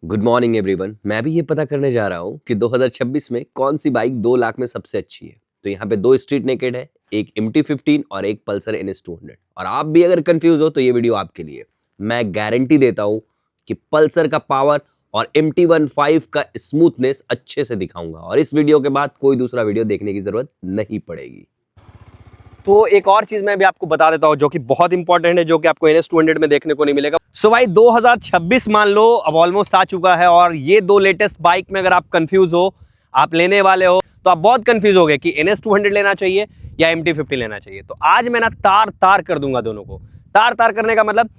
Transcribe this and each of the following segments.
Good morning everyone. मैं भी ये पता करने जा रहा हूँ कि 2026 में कौन सी बाइक 2 लाख में सबसे अच्छी है। तो यहाँ पे दो स्ट्रीट नेकेड है, एक MT-15 और एक पल्सर NS 200। और आप भी अगर कंफ्यूज हो तो ये वीडियो आपके लिए। मैं गारंटी देता हूँ कि पल्सर का पावर और MT-15 का स्मूथनेस अच्छे से दिखाऊंगा और इस वीडियो के बाद कोई दूसरा वीडियो देखने की जरूरत नहीं पड़ेगी। तो एक और चीज मैं भी आपको बता देता हूं जो कि बहुत इंपॉर्टेंट है, जो कि आपको NS 200 में देखने को नहीं मिलेगा। सो भाई 2026 मान लो अब ऑलमोस्ट आ चुका है और ये दो लेटेस्ट बाइक में अगर आप कंफ्यूज हो, आप लेने वाले हो तो आप बहुत कंफ्यूज हो गए कि NS 200 लेना चाहिए या MT-15 लेना चाहिए। तो आज मैं ना तार तार कर दूंगा दोनों को। तार तार करने का मतलब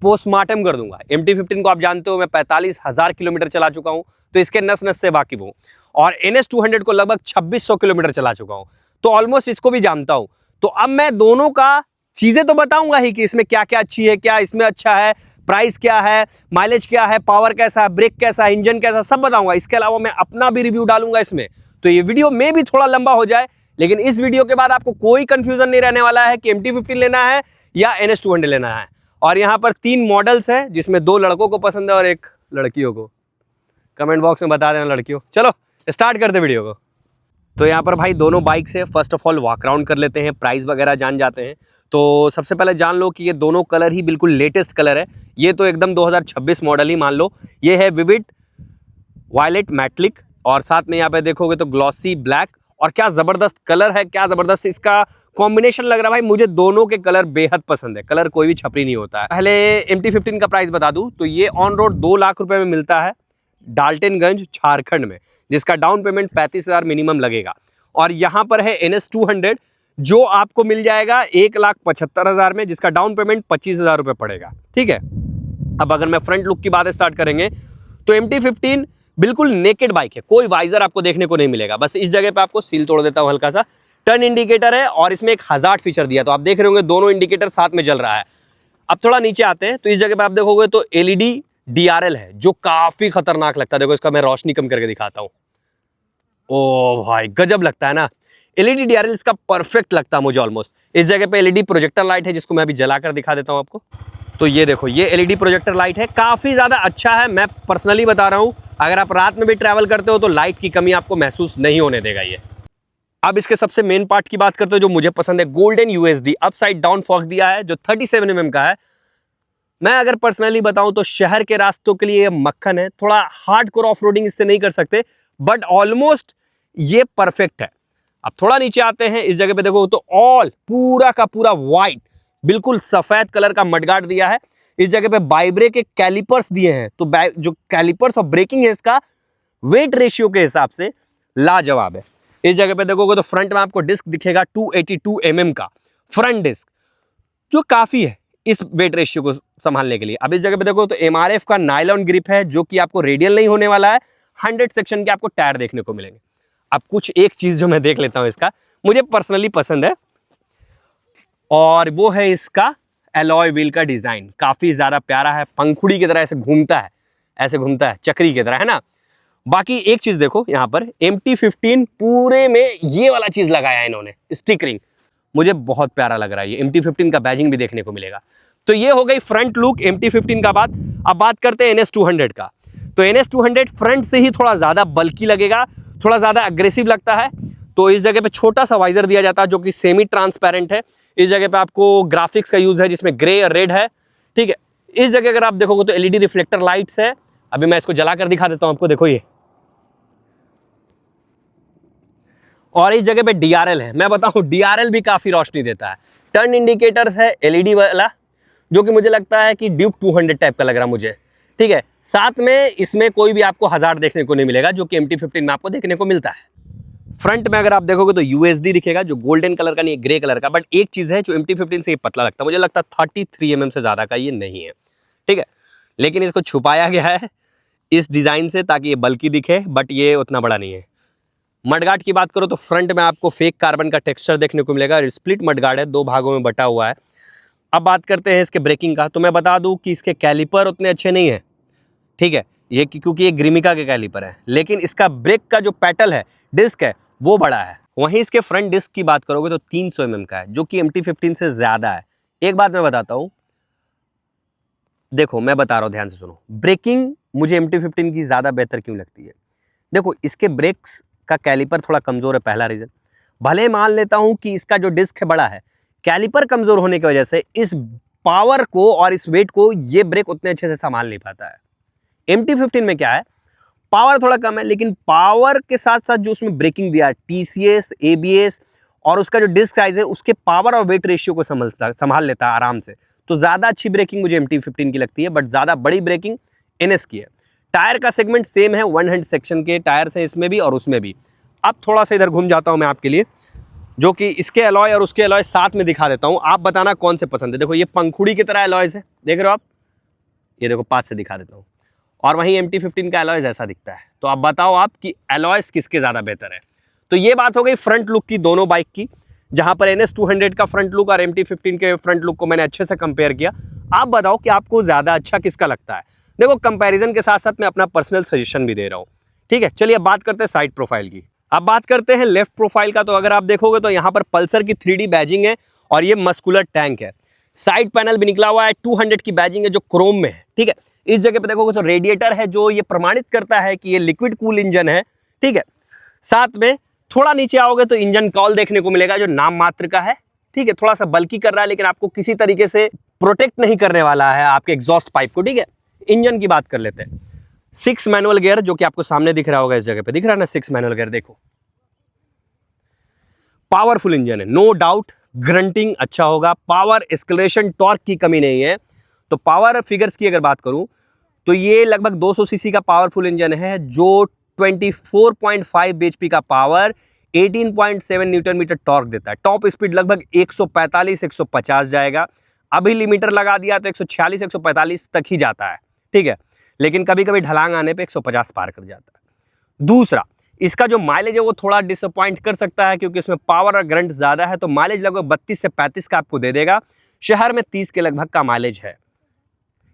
पोस्टमार्टम कर दूंगा। MT-15 को आप जानते हो मैं 45,000 किलोमीटर चला चुका हूं, तो इसके नस नस से वाकिफ हूं। और NS 200 को लगभग 2600 किलोमीटर चला चुका हूं, तो ऑलमोस्ट इसको भी जानता हूं। तो अब मैं दोनों का चीजें तो बताऊंगा ही कि इसमें क्या क्या अच्छी है, क्या इसमें अच्छा है, प्राइस क्या है, माइलेज क्या है, पावर कैसा है, ब्रेक कैसा है, इंजन कैसा, सब बताऊंगा। इसके अलावा मैं अपना भी रिव्यू डालूंगा इसमें। तो ये वीडियो में भी थोड़ा लंबा हो जाए, लेकिन इस वीडियो के बाद आपको कोई कंफ्यूजन नहीं रहने वाला है कि MT-15 लेना है या NS 200 लेना है। और यहाँ पर 3 मॉडल्स हैं जिसमें 2 लड़कों को पसंद है और 1 लड़कियों को। कमेंट बॉक्स में बता देना लड़कियों। चलो स्टार्ट करते वीडियो को। तो यहाँ पर भाई दोनों बाइक से first of all walk around कर लेते हैं, प्राइस वगैरह जान जाते हैं। तो सबसे पहले जान लो कि ये दोनों कलर ही बिल्कुल लेटेस्ट कलर है। ये तो एकदम 2026 मॉडल ही मान लो। ये है विविड वायलेट मैटलिक और साथ में यहाँ पे देखोगे तो ग्लॉसी ब्लैक। और क्या ज़बरदस्त कलर है, क्या ज़बरदस्त इसका कॉम्बिनेशन लग रहा है भाई। मुझे दोनों के कलर बेहद पसंद है, कलर कोई भी छपरी नहीं होता है। पहले MT-15 का प्राइस बता दूँ तो ये ऑन रोड 2 लाख रुपए में मिलता है डाल्टनगंज झारखंड में, जिसका डाउन पेमेंट 35,000 मिनिमम लगेगा। और यहाँ पर है NS 200 जो आपको मिल जाएगा 1,75,000 में, जिसका डाउन पेमेंट 25,000 रुपये पड़ेगा। ठीक है। अब अगर मैं फ्रंट लुक की बात स्टार्ट करेंगे तो MT-15 बिल्कुल नेकेड बाइक है, कोई वाइजर आपको देखने को नहीं मिलेगा। बस इस जगह पे आपको सील तोड़ देता हूँ हल्का सा। टर्न इंडिकेटर है और इसमें एक हजार्ड फीचर दिया, तो आप देख रहे होंगे दोनों इंडिकेटर साथ में जल रहा है। अब थोड़ा नीचे आते हैं तो इस जगह पे आप देखोगे तो LED DRL है जो काफी खतरनाक लगता है। देखो इसका मैं रोशनी कम करके दिखाता हूं। ओ भाई गजब लगता है ना। LED DRL इसका परफेक्ट लगता है मुझे ऑलमोस्ट। इस जगह पे LED प्रोजेक्टर लाइट है जिसको मैं अभी जलाकर दिखा देता हूं आपको। तो ये देखो ये LED प्रोजेक्टर लाइट है, काफी ज्यादा अच्छा है। मैं पर्सनली बता रहा हूं, अगर आप रात में भी ट्रैवल करते हो तो लाइट की कमी आपको महसूस नहीं होने देगा ये। अब इसके सबसे मेन पार्ट की बात करते हो जो मुझे पसंद है, golden USD upside down fog दिया है जो 37 mm का है। मैं अगर पर्सनली बताऊं तो शहर के रास्तों के लिए मक्खन है। थोड़ा हार्डकोर ऑफ रोडिंग इससे नहीं कर सकते, बट ऑलमोस्ट ये परफेक्ट है। अब थोड़ा नीचे आते हैं, इस जगह पे देखो तो ऑल पूरा का पूरा व्हाइट बिल्कुल सफेद कलर का मडगार्ड दिया है। इस जगह पे बाइब्रेक के कैलिपर्स दिए हैं, तो जो कैलिपर्स और ब्रेकिंग है इसका वेट रेशियो के हिसाब से लाजवाब है। इस जगह पे देखोगे तो फ्रंट में आपको डिस्क दिखेगा 282 mm का फ्रंट डिस्क, जो काफी है इस वेट रेशियो को संभालने के लिए। अब इस जगह पे देखो तो MRF का नायलॉन ग्रिप है जो कि आपको रेडियल नहीं होने वाला है। 100 सेक्शन के आपको टायर देखने को मिलेंगे। अब कुछ एक चीज जो मैं देख लेता हूं इसका, मुझे पर्सनली पसंद है, और वो है इसका एलॉय व्हील का डिजाइन। काफी ज्यादा प्यारा है, पंखुड़ी की तरह ऐसे घूमता है, ऐसे घूमता है चक्री की तरह, है ना। बाकी एक चीज देखो यहाँ पर MT-15 पूरे में ये वाला चीज लगाया है इन्होंने, स्टिकरिंग, मुझे बहुत प्यारा लग रहा है। ये MT-15 का बैजिंग भी देखने को मिलेगा। तो ये हो गई फ्रंट लुक MT-15 का बात। अब बात करते हैं NS 200 का। तो NS 200 फ्रंट से ही थोड़ा ज्यादा बल्की लगेगा, थोड़ा ज्यादा अग्रेसिव लगता है। तो इस जगह पे छोटा सा वाइजर दिया जाता है जो कि सेमी ट्रांसपेरेंट है। इस जगह पे आपको ग्राफिक्स का यूज है जिसमें ग्रे और रेड है। ठीक है। इस जगह अगर आप देखोगे तो LED रिफ्लेक्टर लाइट्स है। अभी मैं इसको जलाकर दिखा देता हूं आपको, देखो ये। और इस जगह पे DRL है, मैं बताऊं DRL भी काफी रोशनी देता है। टर्न इंडिकेटर्स है LED वाला, जो कि मुझे लगता है कि ड्यूक 200 टाइप का लग रहा मुझे। ठीक है। साथ में इसमें कोई भी आपको हजार्ड देखने को नहीं मिलेगा जो कि MT-15 में आपको देखने को मिलता है। फ्रंट में अगर आप देखोगे तो USD दिखेगा जो गोल्डन कलर का नहीं, ग्रे कलर का। बट एक चीज है जो MT-15 से ये पतला लगता है, मुझे लगता है 33 mm से ज्यादा का ये नहीं है। ठीक है। लेकिन इसको छुपाया गया है इस डिजाइन से ताकि ये बल्कि दिखे, बट ये उतना बड़ा नहीं है। मडगार्ड की बात करो तो फ्रंट में आपको फेक कार्बन का टेक्सचर देखने को मिलेगा। स्प्लिट मडगार्ड है, 2 भागों में बटा हुआ है। अब बात करते हैं इसके ब्रेकिंग का, तो मैं बता दूं कि इसके कैलिपर उतने अच्छे नहीं है। ठीक है। ये क्योंकि ये ग्रिमिका के कैलिपर है, लेकिन इसका ब्रेक का जो पैटल है, डिस्क है, वो बड़ा है। वहीं इसके फ्रंट डिस्क की बात करोगे तो 300 mm का है जो कि MT-15 से ज्यादा है। एक बात मैं बताता हूं, देखो मैं बता रहा हूं, ध्यान से सुनो। ब्रेकिंग मुझे MT-15 की ज़्यादा बेहतर क्यों लगती है? देखो, इसके ब्रेक्स का कैलिपर थोड़ा कमज़ोर है, पहला रीज़न। भले मान लेता हूँ कि इसका जो डिस्क है बड़ा है, कैलिपर कमज़ोर होने की वजह से इस पावर को और इस वेट को ये ब्रेक उतने अच्छे से संभाल नहीं पाता है। MT-15 में क्या है, पावर थोड़ा कम है, लेकिन पावर के साथ साथ जो उसमें ब्रेकिंग दिया है, TCS, ABS और उसका जो डिस्क साइज है, उसके पावर और वेट रेशियो को संभाल लेता है आराम से। तो ज़्यादा अच्छी ब्रेकिंग मुझे MT-15 की लगती है, बट ज़्यादा बड़ी ब्रेकिंग NS की है। टायर का सेगमेंट सेम है, 1 हैंड सेक्शन के टायर्स हैं इसमें भी और उसमें भी। अब थोड़ा सा इधर घूम जाता हूँ मैं आपके लिए, जो कि इसके अलॉय और उसके अलॉय साथ में दिखा देता हूँ। आप बताना कौन से पसंद है। देखो, ये पंखुड़ी की तरह अलॉयज है, देख रहे हो आप, ये देखो पास से दिखा देता हूँ। और वहीं MT-15 का अलॉयज ऐसा दिखता है। तो आप बताओ आप कि अलॉयज किसके ज़्यादा बेहतर है। तो ये बात हो गई फ्रंट लुक की दोनों बाइक की, जहां पर NS200 का फ्रंट लुक और MT-15 के फ्रंट लुक को मैंने अच्छे से कंपेयर किया। आप बताओ कि आपको ज़्यादा अच्छा किसका लगता है। देखो, कंपैरिजन के साथ साथ मैं अपना पर्सनल सजेशन भी दे रहा हूँ, ठीक है। चलिए अब बात करते हैं साइड प्रोफाइल की। अब बात करते हैं लेफ्ट प्रोफाइल का। तो अगर आप देखोगे तो यहाँ पर पल्सर की 3D बैजिंग है और ये मस्कुलर टैंक है। साइड पैनल भी निकला हुआ है, 200 की बैजिंग है जो क्रोम में है, ठीक है। इस जगह पे देखोगे तो रेडिएटर है जो ये प्रमाणित करता है कि ये लिक्विड कूल इंजन है, ठीक है। साथ में थोड़ा नीचे आओगे तो इंजन कॉल देखने को मिलेगा जो नाम मात्र का है, ठीक है। थोड़ा सा बल्कि कर रहा है, लेकिन आपको किसी तरीके से प्रोटेक्ट नहीं करने वाला है आपके एग्जॉस्ट पाइप को, ठीक है। इंजन की बात कर लेते हैं। 6 मैनुअल गियर जो कि आपको सामने दिख रहा होगा, इस जगह पे दिख रहा है ना 6 मैनुअल गियर, देखो पावरफुल इंजन है, नो डाउट। ग्रंटिंग अच्छा होगा, पावर, एक्सेलरेशन, टॉर्क की कमी नहीं है। तो पावर फिगर्स की अगर बात करूं तो ये लगभग 200 सीसी का पावरफुल इंजन है जो 24.5 bhp का पावर, 18.7 न्यूटन मीटर टॉर्क देता है। टॉप स्पीड लगभग 145-150 जाएगा। अभी लिमिटर लगा दिया तो 146-145 तक ही जाता है, ठीक है। लेकिन कभी कभी ढलांग आने पे 150 पार कर जाता है। दूसरा, इसका जो माइलेज है वो थोड़ा डिसअपॉइंट कर सकता है, क्योंकि इसमें पावर और ग्रंट ज़्यादा है। तो माइलेज लगभग 32 से 35 का आपको दे देगा। शहर में 30 के लगभग का माइलेज है।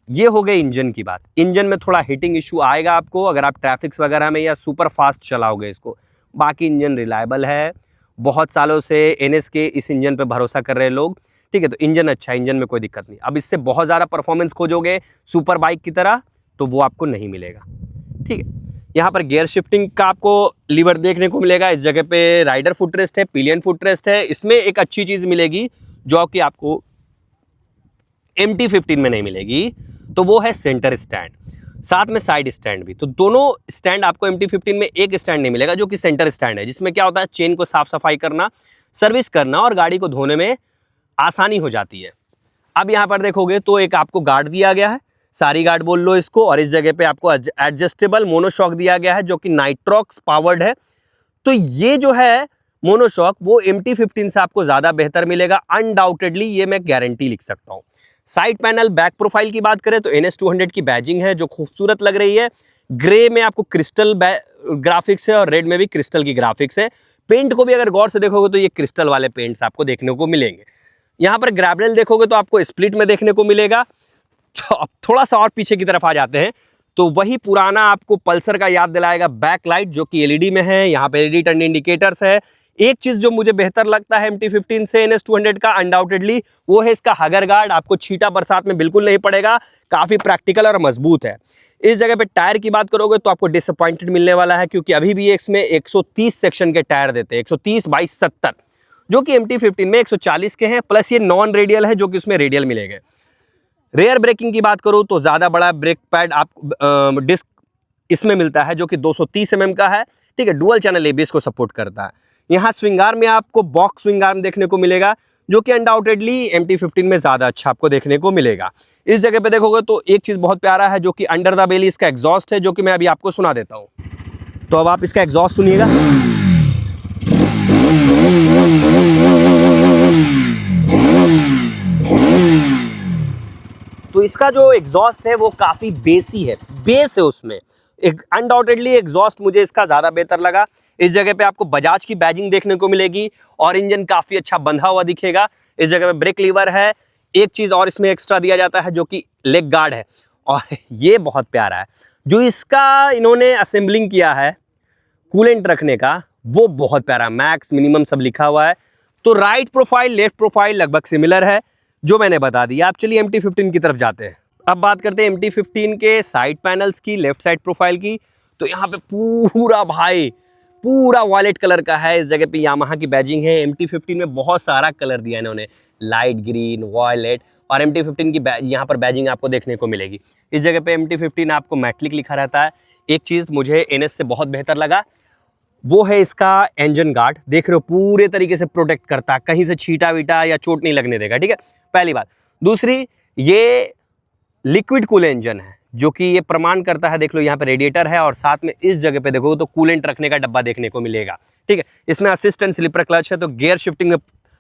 ये हो गई इंजन की बात। इंजन में थोड़ा हीटिंग इशू आएगा आपको अगर आप ट्रैफिक्स वगैरह में या सुपर फास्ट चलाओगे इसको। बाकी इंजन रिलायबल है, बहुत सालों से NS के इस इंजन पे भरोसा कर रहे हैं लोग, ठीक है। तो इंजन अच्छा है, इंजन में कोई दिक्कत नहीं। अब इससे बहुत ज़्यादा परफॉर्मेंस खोजोगे सुपर बाइक की तरह तो वो आपको नहीं मिलेगा, ठीक है। यहाँ पर गियर शिफ्टिंग का आपको लीवर देखने को मिलेगा। इस जगह पे राइडर फुटरेस्ट है, पिलियन फुटरेस्ट है। इसमें एक अच्छी चीज़ मिलेगी जो कि आपको MT-15 में नहीं मिलेगी, तो वो है सेंटर स्टैंड, साथ में साइड स्टैंड भी। तो दोनों स्टैंड आपको MT-15 में एक स्टैंड नहीं मिलेगा जो कि सेंटर स्टैंड है, जिसमें क्या होता है चेन को साफ सफाई करना, सर्विस करना और गाड़ी को धोने में आसानी हो जाती है। अब यहाँ पर देखोगे तो एक आपको गार्ड दिया गया है, सारी गार्ड बोल लो इसको, और इस जगह पे आपको एडजस्टेबल मोनोशॉक दिया गया है जो कि नाइट्रॉक्स पावर्ड है। तो ये जो है मोनोशॉक वो MT-15 से आपको ज़्यादा बेहतर मिलेगा अनडाउटेडली, ये मैं गारंटी लिख सकता हूँ। साइड पैनल बैक प्रोफाइल की बात करें तो NS200 की बैजिंग है जो खूबसूरत लग रही है। ग्रे में आपको क्रिस्टल ग्राफिक्स है और रेड में भी क्रिस्टल की ग्राफिक्स है। पेंट को भी अगर गौर से देखोगे तो ये क्रिस्टल वाले पेंट्स आपको देखने को मिलेंगे। यहाँ पर ग्रैब रेल देखोगे तो आपको स्प्लिट में देखने को मिलेगा। तो अब थोड़ा सा और पीछे की तरफ आ जाते हैं तो वही पुराना आपको पल्सर का याद दिलाएगा बैक लाइट जो कि LED में है। यहाँ पे LED टर्न इंडिकेटर्स है। एक चीज जो मुझे बेहतर लगता है MT-15 से NS200 का अनडाउटेडली वो है इसका हगर गार्ड। आपको छींटा बरसात में बिल्कुल नहीं पड़ेगा, काफी प्रैक्टिकल और मजबूत है। इस जगह पे टायर की बात करोगे तो आपको डिसअपॉइंटेड मिलने वाला है, क्योंकि अभी भी इसमें 130 सेक्शन के टायर देते हैं, 130/70, जो कि MT-15 में 140 के हैं। प्लस ये नॉन रेडियल है जो कि उसमें रेडियल मिलेंगे। रेयर ब्रेकिंग की बात करूं तो ज़्यादा बड़ा ब्रेक पैड आप डिस्क इसमें मिलता है जो कि 230 mm का है, ठीक है। डुअल चैनल ABS को सपोर्ट करता है। यहाँ स्विंग आर्म में आपको बॉक्स स्विंग आर्म देखने को मिलेगा जो कि अनडाउटेडली MT-15 में ज़्यादा अच्छा आपको देखने को मिलेगा। इस जगह पे देखोगे तो एक चीज़ बहुत प्यारा है जो कि अंडर द बेली इसका एग्जॉस्ट है, जो कि मैं अभी आपको सुना देता हूँ। तो अब आप इसका एग्जॉस्ट सुनिएगा। तो इसका जो एग्जॉस्ट है वो काफ़ी बेसी है, बेस है उसमें। एक अनडाउटेडली एग्जॉस्ट मुझे इसका ज़्यादा बेहतर लगा। इस जगह पे आपको बजाज की बैजिंग देखने को मिलेगी और इंजन काफ़ी अच्छा बंधा हुआ दिखेगा। इस जगह पे ब्रेक लीवर है। एक चीज़ और इसमें एक्स्ट्रा दिया जाता है जो कि लेग गार्ड है, और ये बहुत प्यारा है जो इसका इन्होंने असेंबलिंग किया है कूलेंट रखने का, वो बहुत प्यारा, मैक्स मिनिमम सब लिखा हुआ है। तो राइट प्रोफाइल लेफ्ट प्रोफाइल लगभग सिमिलर है जो मैंने बता दिया। आप चलिए MT-15 की तरफ जाते हैं। अब बात करते हैं MT-15 के साइड पैनल्स की, लेफ्ट साइड प्रोफाइल की। तो यहाँ पे पूरा भाई पूरा वॉयलेट कलर का है। इस जगह पे यामाहा की बैजिंग है। MT-15 में बहुत सारा कलर दिया इन्होंने, लाइट ग्रीन, वॉयलेट, और MT-15 की यहाँ पर बैजिंग आपको देखने को मिलेगी। इस जगह पे MT-15 आपको मेटलिक लिखा रहता है। एक चीज़ मुझे NS से बहुत बेहतर लगा, वो है इसका इंजन गार्ड। देख रहे हो पूरे तरीके से प्रोटेक्ट करता है, कहीं से छीटा वीटा या चोट नहीं लगने देगा, ठीक है, पहली बात। दूसरी, ये लिक्विड कूल इंजन है, जो कि ये प्रमाण करता है। देख लो यहाँ पे रेडिएटर है, और साथ में इस जगह पे देखो तो कूलेंट रखने का डब्बा देखने को मिलेगा, ठीक है। इसमें असिस्ट एंड स्लिपर क्लच है, तो गियर शिफ्टिंग में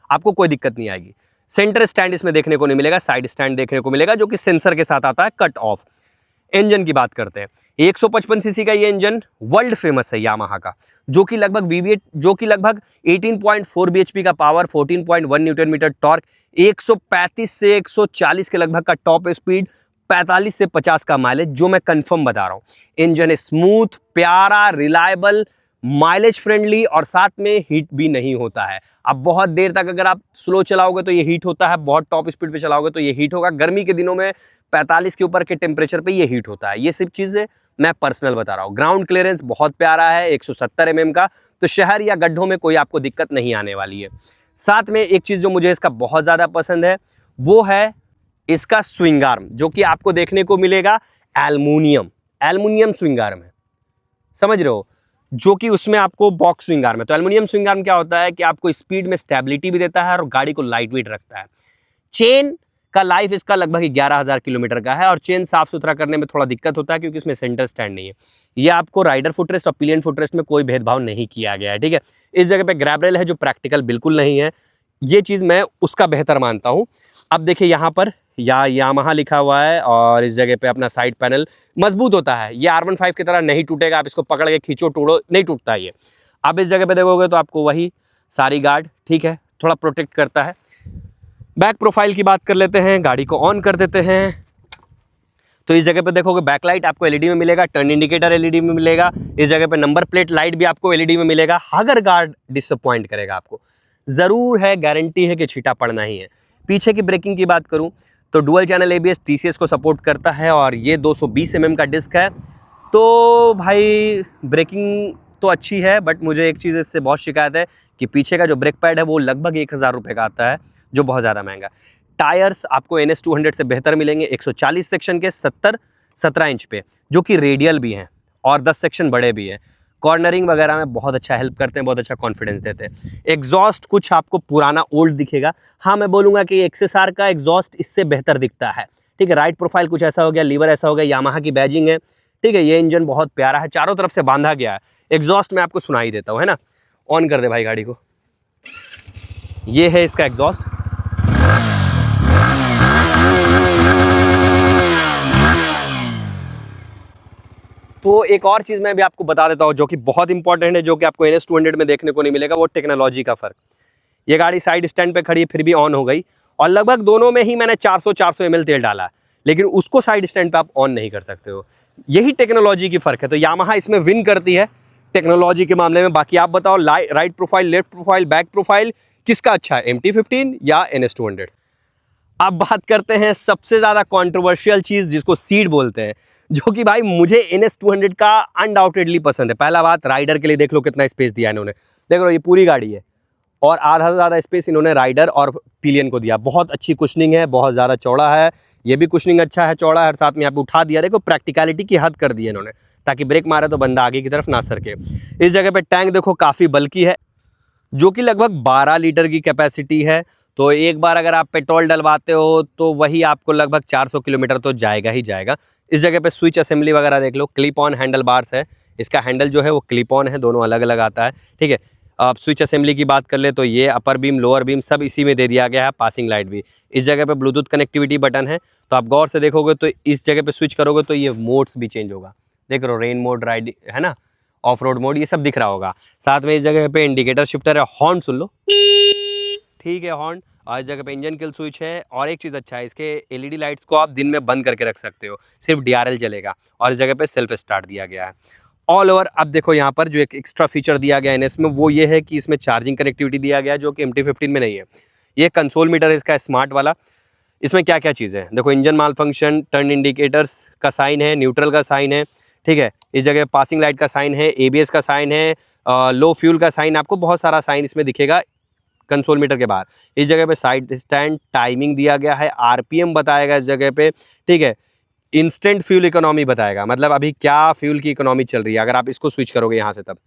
आपको कोई दिक्कत नहीं आएगी। सेंटर स्टैंड इसमें देखने को नहीं मिलेगा, साइड स्टैंड देखने को मिलेगा, जो कि सेंसर के साथ आता है, कट ऑफ। इंजन की बात करते हैं, 155 सीसी का ये इंजन वर्ल्ड फेमस है यामाहा का, जो कि लगभग VV8, जो कि लगभग 18.4 bhp का पावर, 14.1 न्यूटन मीटर टॉर्क, 135 से 140 के लगभग का टॉप स्पीड, 45 से 50 का माइलेज, जो मैं कंफर्म बता रहा हूँ। इंजन स्मूथ, प्यारा, रिलायबल, माइलेज फ्रेंडली, और साथ में हीट भी नहीं होता है। अब बहुत देर तक अगर आप स्लो चलाओगे तो ये हीट होता है, बहुत टॉप स्पीड पे चलाओगे तो ये हीट होगा। गर्मी के दिनों में 45 के ऊपर के टेम्परेचर पे ये हीट होता है। ये सब चीज़ें मैं पर्सनल बता रहा हूँ। ग्राउंड क्लियरेंस बहुत प्यारा है, 170 mm का, तो शहर या गड्ढों में कोई आपको दिक्कत नहीं आने वाली है। साथ में एक चीज़ जो मुझे इसका बहुत ज़्यादा पसंद है, वो है इसका स्विंग आर्म, जो कि आपको देखने को मिलेगा एल्युमिनियम स्विंग आर्म है, समझ रहे हो, जो कि उसमें आपको बॉक्स स्विंग आर्म है। तो एल्युमिनियम स्विंग आर्म क्या होता है कि आपको स्पीड में स्टेबिलिटी भी देता है और गाड़ी को लाइट वेट रखता है। चेन का लाइफ इसका लगभग 11,000 किलोमीटर का है, और चेन साफ सुथरा करने में थोड़ा दिक्कत होता है क्योंकि इसमें सेंटर स्टैंड नहीं है। ये आपको राइडर फुटरेस्ट और पिलियन फुटरेस्ट में कोई भेदभाव नहीं किया गया है, ठीक है। इस जगह पे ग्रैब रेल है, जो प्रैक्टिकल बिल्कुल नहीं है, ये चीज़ मैं उसका बेहतर मानता हूँ। अब देखिए यहाँ पर यामाहा लिखा हुआ है, और इस जगह पे अपना साइड पैनल मजबूत होता है। ये R15 की तरह नहीं टूटेगा, आप इसको पकड़ के खींचो टूटो नहीं टूटता ये। अब इस जगह पे देखोगे तो आपको वही सारी गार्ड, ठीक है, थोड़ा प्रोटेक्ट करता है। बैक प्रोफाइल की बात कर लेते हैं, गाड़ी को ऑन कर देते हैं। तो इस जगह पे देखोगे बैकलाइट आपको LED में मिलेगा, टर्न इंडिकेटर LED में मिलेगा। इस जगह पे नंबर प्लेट लाइट भी आपको LED में मिलेगा। अगर गार्ड डिसअपॉइंट करेगा आपको, ज़रूर है, गारंटी है कि छीटा पड़ना ही है। पीछे की ब्रेकिंग की बात करूं तो डुअल चैनल ABS TCS को सपोर्ट करता है, और ये 220 mm का डिस्क है। तो भाई ब्रेकिंग तो अच्छी है, बट मुझे एक चीज़ इससे बहुत शिकायत है कि पीछे का जो ब्रेक पैड है वो लगभग 1,000 रुपये का आता है, जो बहुत ज़्यादा महंगा। टायर्स आपको NS 200 से बेहतर मिलेंगे, 140 सेक्शन के 17 इंच पे, जो कि रेडियल भी हैं, और 10 सेक्शन बड़े भी हैं। कॉर्नरिंग वगैरह में बहुत अच्छा हेल्प करते हैं, बहुत अच्छा कॉन्फिडेंस देते हैं। एग्जॉस्ट कुछ आपको पुराना ओल्ड दिखेगा, हाँ मैं बोलूँगा कि XSR का एग्जॉस्ट इससे बेहतर दिखता है, ठीक है। राइट प्रोफाइल कुछ ऐसा हो गया, लीवर ऐसा हो गया, यामाहा की बैजिंग है, ठीक है। ये इंजन बहुत प्यारा है, चारों तरफ से बांधा गया है। एग्जॉस्ट में आपको सुनाई देता हूँ, है ना। ऑन कर दे भाई गाड़ी को, ये है इसका एग्जॉस्ट। तो एक और चीज़ मैं भी आपको बता देता हूँ, जो कि बहुत इंपॉर्टेंट है, जो कि आपको NS 200 में देखने को नहीं मिलेगा, वो टेक्नोलॉजी का फ़र्क। ये गाड़ी साइड स्टैंड पे खड़ी है, फिर भी ऑन हो गई, और लगभग दोनों में ही मैंने 400 ml तेल डाला है, लेकिन उसको साइड स्टैंड पे आप ऑन नहीं कर सकते हो। यही टेक्नोलॉजी की फ़र्क है। तो यामाहा इसमें विन करती है टेक्नोलॉजी के मामले में। बाकी आप बताओ, right profile, left profile, back profile किसका अच्छा है, MT-15 या NS 200? अब बात करते हैं सबसे ज़्यादा कंट्रोवर्शियल चीज़, जिसको सीट बोलते हैं, जो कि भाई मुझे NS 200 का अनडाउटेडली पसंद है। पहला बात, राइडर के लिए देख लो कितना स्पेस दिया इन्होंने, देख लो ये पूरी गाड़ी है, और आधा से ज़्यादा स्पेस इन्होंने राइडर और पिलियन को दिया। बहुत अच्छी कुशनिंग है, बहुत ज़्यादा चौड़ा है, ये भी कुशनिंग अच्छा है, चौड़ा है, और साथ में यहाँ पे उठा दिया। देखो प्रैक्टिकलिटी की हद कर दी है इन्होंने, ताकि ब्रेक मारे तो बंदा आगे की तरफ ना सरके। इस जगह पे टैंक देखो काफ़ी बल्कि है, जो कि लगभग 12 लीटर की कैपेसिटी है। तो एक बार अगर आप पेट्रोल डलवाते हो तो वही आपको लगभग 400 किलोमीटर तो जाएगा ही जाएगा। इस जगह पे स्विच असेंबली वगैरह देख लो, क्लिप ऑन हैंडल बार्स है, इसका हैंडल जो है वो क्लिप ऑन है, दोनों अलग अलग आता है, ठीक है। अब स्विच असेंबली की बात कर ले तो ये अपर बीम, लोअर बीम सब इसी में दे दिया गया है। पासिंग लाइट भी इस जगह पे ब्लूटूथ कनेक्टिविटी बटन है, तो आप गौर से देखोगे तो इस जगह पे स्विच करोगे तो ये मोड्स भी चेंज होगा, देख रहे हो, रेन मोड, राइड है ना, ऑफ रोड मोड, ये सब दिख रहा होगा। साथ में इस जगह पे इंडिकेटर शिफ्टर है, हॉर्न सुन लो, ठीक है हॉर्न, और इस जगह पे इंजन किल स्विच है। और एक चीज़ अच्छा है, इसके LED लाइट्स को आप दिन में बंद करके रख सकते हो, सिर्फ DRL जलेगा, और इस जगह पे सेल्फ स्टार्ट दिया गया है। ऑल ओवर अब देखो यहाँ पर जो एक एक्स्ट्रा फीचर दिया गया है NS में, वो ये है कि इसमें चार्जिंग कनेक्टिविटी दिया गया है, जो कि MT-15 में नहीं है। ये कंसोल मीटर है इसका स्मार्ट वाला, इसमें क्या क्या चीज़ें हैं देखो, इंजन माल फंक्शन, टर्न इंडिकेटर्स का साइन है, न्यूट्रल का साइन है, ठीक है, इस जगह पासिंग लाइट का साइन है, एबीएस का साइन है, लो फ्यूल का साइन, आपको बहुत सारा साइन इसमें दिखेगा कंसोल मीटर के बाहर। इस जगह पे साइड स्टैंड, टाइमिंग दिया गया है, आरपीएम बताएगा इस जगह पे, ठीक है, इंस्टेंट फ्यूल इकोनॉमी बताएगा, मतलब अभी क्या फ्यूल की इकोनॉमी चल रही है अगर आप इसको स्विच करोगे यहाँ से, तब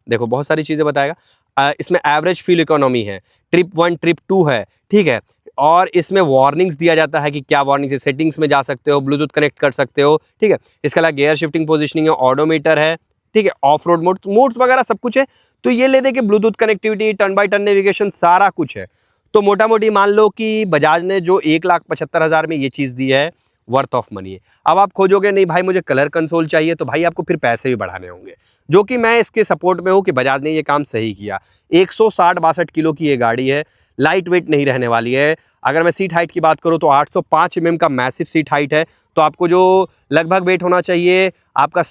देखो बहुत सारी चीज़ें बताएगा। इसमें एवरेज फ्यूल इकोनॉमी है, ट्रिप 1 ट्रिप 2 है, ठीक है, और इसमें वार्निंग्स दिया जाता है कि क्या वार्निंग्स है, सेटिंग्स में जा सकते हो, ब्लूटूथ कनेक्ट कर सकते हो, ठीक है, इसके अलावा गियर शिफ्टिंग पोजिशनिंग है, ऑडोमीटर है, ठीक है, ऑफ रोड मोड्स वगैरह सब कुछ है। तो ये ले दे कि Bluetooth connectivity, turn by turn navigation सारा कुछ है। तो मोटा मोटी मान लो कि बजाज ने जो 1,75,000 में ये चीज़ दी है, वर्थ ऑफ मनी है। अब आप खोजोगे नहीं भाई मुझे कलर कंसोल चाहिए, तो भाई आपको फिर पैसे भी बढ़ाने होंगे, जो कि मैं इसके सपोर्ट में हूँ कि बजाज ने ये काम सही किया। 160-62 किलो की ये गाड़ी है, लाइट वेट नहीं रहने वाली है। अगर मैं सीट हाइट की बात करूँ तो 805 mm का मैसिव सीट हाइट है, तो आपको जो लगभग वेट होना चाहिए आपका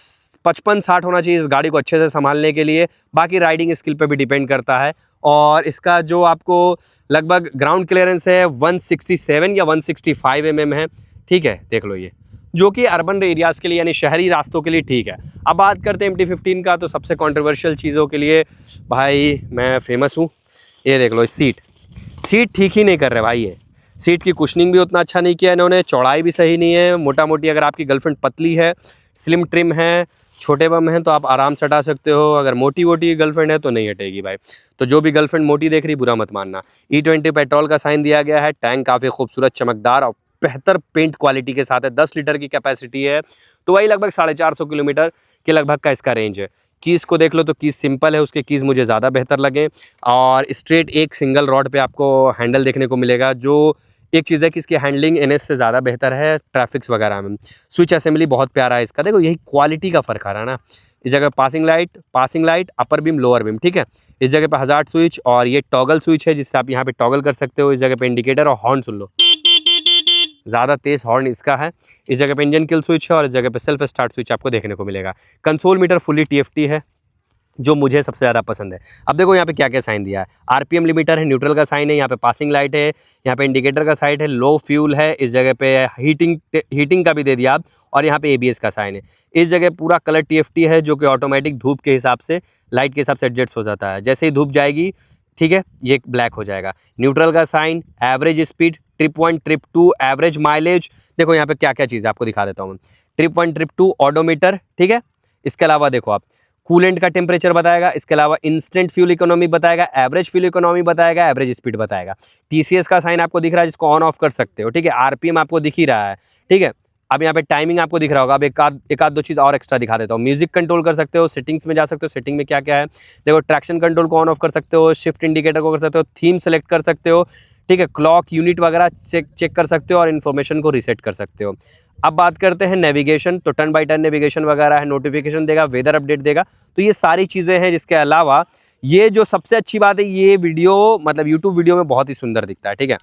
55-60 होना चाहिए इस गाड़ी को अच्छे से संभालने के लिए। बाकी राइडिंग स्किल पे भी डिपेंड करता है। और इसका जो आपको लगभग ग्राउंड क्लियरेंस है 167 या 165 mm है, ठीक है, देख लो ये, जो कि अर्बन एरियाज़ के लिए यानी शहरी रास्तों के लिए ठीक है। अब बात करते हैं MT-15 का, तो सबसे कंट्रोवर्शियल चीज़ों के लिए भाई मैं फेमस हूँ। ये देख लो, सीट ठीक ही नहीं कर रहे भाई, ये सीट की कुशनिंग भी उतना अच्छा नहीं किया इन्होंने, चौड़ाई भी सही नहीं है। मोटा मोटी अगर आपकी गर्लफ्रेंड पतली है, स्लिम ट्रिम है, छोटे बम हैं, तो आप आराम से हटा सकते हो। अगर मोटी वोटी गर्लफ्रेंड है तो नहीं हटेगी भाई। तो जो भी गर्लफ्रेंड मोटी देख रही बुरा मत मानना। E20 पेट्रोल का साइन दिया गया है, टैंक काफ़ी खूबसूरत चमकदार और बेहतर पेंट क्वालिटी के साथ है, 10 लीटर की कैपेसिटी है, तो वही लगभग 450 किलोमीटर के लगभग का इसका रेंज है। कीज़ को देख लो तो कीज़ सिंपल है, उसके कीज़ मुझे ज़्यादा बेहतर लगे, और स्ट्रेट एक सिंगल रॉड पे आपको हैंडल देखने को मिलेगा, जो एक चीज़ है कि इसकी हैंडलिंग NS से ज़्यादा बेहतर है ट्रैफिक्स वगैरह में। स्विच असेंबली बहुत प्यारा है इसका, देखो यही क्वालिटी का फ़र्क आ रहा है ना। इस जगह पासिंग लाइट, अपर बीम, लोअर बीम, ठीक है, इस जगह पे हज़ार्ड स्विच, और ये टॉगल स्विच है जिससे आप यहाँ पे टॉगल कर सकते हो। इस जगह पे इंडिकेटर और हॉर्न सुन लो, ज़्यादा तेज़ हॉर्न इसका है। इस जगह पे इंजन किल स्विच है, और इस जगह पे सेल्फ स्टार्ट स्विच आपको देखने को मिलेगा। कंसोल मीटर फुली TFT है, जो मुझे सबसे ज़्यादा पसंद है। अब देखो यहाँ पे क्या क्या साइन दिया है, आरपीएम लिमिटर है, न्यूट्रल का साइन है, यहाँ पे पासिंग लाइट है, यहाँ पे इंडिकेटर का साइन है, लो फ्यूल है, इस जगह पे हीटिंग का भी दे दिया आप, और यहाँ पे एबीएस का साइन है। इस जगह पूरा कलर TFT है, जो कि ऑटोमेटिक धूप के हिसाब से, लाइट के हिसाब से एडजस्ट हो जाता है। जैसे ही धूप जाएगी, ठीक है, ये ब्लैक हो जाएगा। न्यूट्रल का sign, average speed, trip 1 trip 2, average mileage, देखो यहाँ पे क्या क्या चीज़ है आपको दिखा देता हूँ मैं। ट्रिप 1 ट्रिप 2 ऑडोमीटर, ठीक है, इसके अलावा देखो आप कूलेंट का टेम्परेचर बताएगा, इसके अलावा इंस्टेंट फ्यूल इकोनॉमी बताएगा, एवरेज फ्यूल इकोनॉमी बताएगा, एवरेज स्पीड बताएगा। TCS का साइन आपको दिख रहा है जिसको ऑन ऑफ कर सकते हो, ठीक है, आरपीएम आपको दिख ही रहा है, ठीक है। अब यहाँ पे टाइमिंग आपको दिख रहा होगा। अब एक आध दो चीज़ और एक्स्ट्रा दिखा देता हूँ। म्यूजिक कंट्रोल कर सकते हो, सेटिंग्स में जा सकते हो, सेटिंग में क्या क्या है देखो, ट्रैक्शन कंट्रोल को ऑन ऑफ कर सकते हो, शिफ्ट इंडिकेटर को कर सकते हो, थीम सेलेक्ट कर सकते हो, ठीक है, क्लॉक यूनिट वगैरह चेक कर सकते हो, और इन्फॉर्मेशन को रीसेट कर सकते हो। अब बात करते हैं नेविगेशन, तो टर्न बाय टर्न नेविगेशन वगैरह है, नोटिफिकेशन देगा, वेदर अपडेट देगा, तो ये सारी चीज़ें हैं। जिसके अलावा ये जो सबसे अच्छी बात है, ये वीडियो मतलब यूट्यूब वीडियो में बहुत ही सुंदर दिखता है, ठीक है,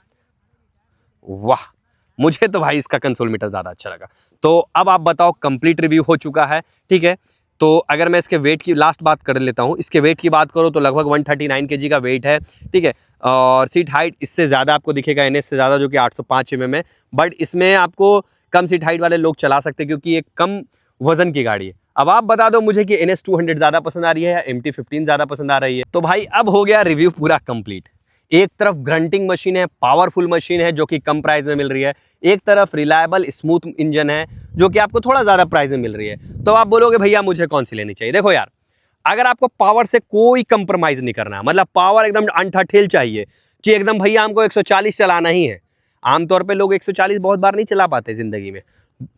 वाह, मुझे तो भाई इसका कंसोल मीटर ज़्यादा अच्छा लगा। तो अब आप बताओ, कंप्लीट रिव्यू हो चुका है, ठीक है। तो अगर मैं इसके वेट की लास्ट बात कर लेता हूँ, इसके वेट की बात करो तो लगभग 139 kg का वेट है, ठीक है, और सीट हाइट इससे ज़्यादा आपको दिखेगा, NS से ज़्यादा, जो कि 805 mm है, बट इसमें आपको कम सीट हाइट वाले लोग चला सकते हैं क्योंकि ये कम वजन की गाड़ी है। अब आप बता दो मुझे कि NS 200 ज़्यादा पसंद आ रही है या MT-15 ज़्यादा पसंद आ रही है। तो भाई अब हो गया रिव्यू पूरा कंप्लीट। एक तरफ ग्रंटिंग मशीन है, पावरफुल मशीन है जो कि कम प्राइस में मिल रही है, एक तरफ रिलायबल स्मूथ इंजन है जो कि आपको थोड़ा ज़्यादा प्राइस में मिल रही है। तो आप बोलोगे भैया मुझे कौन सी लेनी चाहिए। देखो यार, अगर आपको पावर से कोई कंप्रोमाइज़ नहीं करना, मतलब पावर एकदम अंठाठेल चाहिए कि एकदम भैया हमको 140 चलाना ही है। आमतौर पे लोग 140 बहुत बार नहीं चला पाते ज़िंदगी में,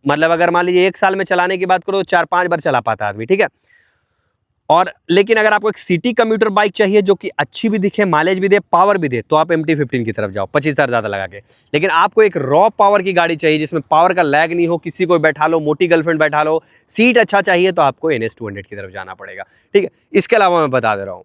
मतलब अगर मान लीजिए 1 साल में चलाने की बात करो 4-5 बार चला पाता आदमी, ठीक है। और लेकिन अगर आपको एक सिटी कम्यूटर बाइक चाहिए जो कि अच्छी भी दिखे, माइलेज भी दे, पावर भी दे, तो आप MT-15 की तरफ जाओ 25,000 ज़्यादा लगा के। लेकिन आपको एक रॉ पावर की गाड़ी चाहिए जिसमें पावर का लैग नहीं हो, किसी को बैठा लो, मोटी गर्लफ्रेंड बैठा लो, सीट अच्छा चाहिए, तो आपको NS 200 की तरफ जाना पड़ेगा, ठीक है। इसके अलावा मैं बता दे रहा हूँ,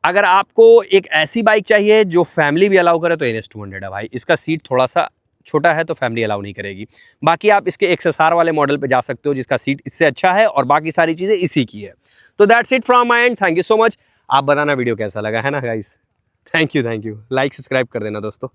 अगर आपको एक ऐसी बाइक चाहिए जो फैमिली भी अलाउ करे तो NS 200 है भाई। इसका सीट थोड़ा सा छोटा है तो फैमिली अलाउ नहीं करेगी। बाकी आप इसके XSR वाले मॉडल पे जा सकते हो जिसका सीट इससे अच्छा है और बाकी सारी चीज़ें इसी की है। तो that's it from my and, thank you so much. आप बताना वीडियो कैसा लगा, है ना guys. Thank you, like subscribe कर देना दोस्तों।